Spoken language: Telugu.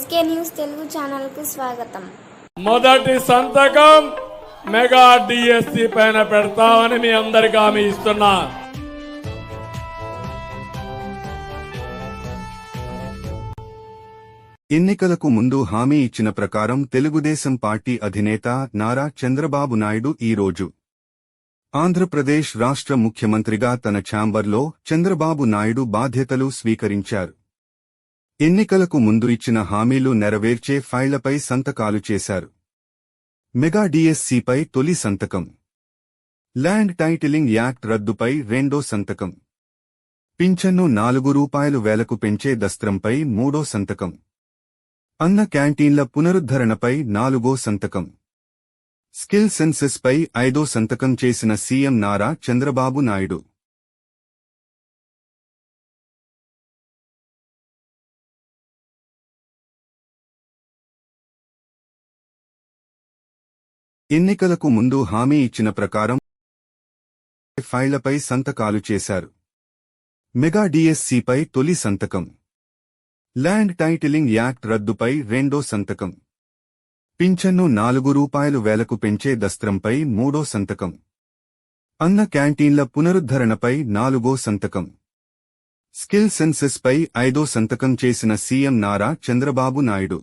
ఎస్కే న్యూస్ తెలుగు ఛానల్కు స్వాగతం. మొదటి సంతకం మెగా డిఎస్సి పైన పెడతామని మీ అందరికీ హామీ ఇస్తున్నా. ఎన్నికలకు ముందు హామీ ఇచ్చిన ప్రకారం తెలుగుదేశం పార్టీ అధినేత నారా చంద్రబాబు నాయుడు ఈ రోజు ఆంధ్రప్రదేశ్ రాష్ట్ర ముఖ్యమంత్రిగా తన ఛాంబర్లో చంద్రబాబు నాయుడు బాధ్యతలు స్వీకరించారు. ఎన్నికలకు ముందు ఇచ్చిన హామీలు నెరవేర్చే ఫైళ్లపై సంతకాలు చేశారు. మెగా డిఎస్సిపై తొలి సంతకం, ల్యాండ్ టైటిలింగ్ యాక్ట్ రద్దుపై రెండో సంతకం, పింఛన్ను ₹4,000 పెంచే దస్త్రంపై మూడో సంతకం, అన్న క్యాంటీన్ల పునరుద్ధరణపై 4వ సంతకం, స్కిల్ సెన్సెస్ పై 5వ సంతకం చేసిన సీఎం నారా చంద్రబాబు నాయుడు ఎన్నికలకు ముందు హామీ ఇచ్చిన ప్రకారం ఫైళ్లపై సంతకాలు చేశారు. మెగా డిఎస్సిపై తొలి సంతకం, ల్యాండ్ టైటిలింగ్ యాక్ట్ రద్దుపై రెండో సంతకం, పింఛన్ను ₹4,000 పెంచే దస్త్రంపై మూడో సంతకం, అన్న క్యాంటీన్ల పునరుద్ధరణపై 4వ సంతకం, స్కిల్ సెన్సెస్ పై 5వ సంతకం చేసిన సీఎం నారా చంద్రబాబు నాయుడు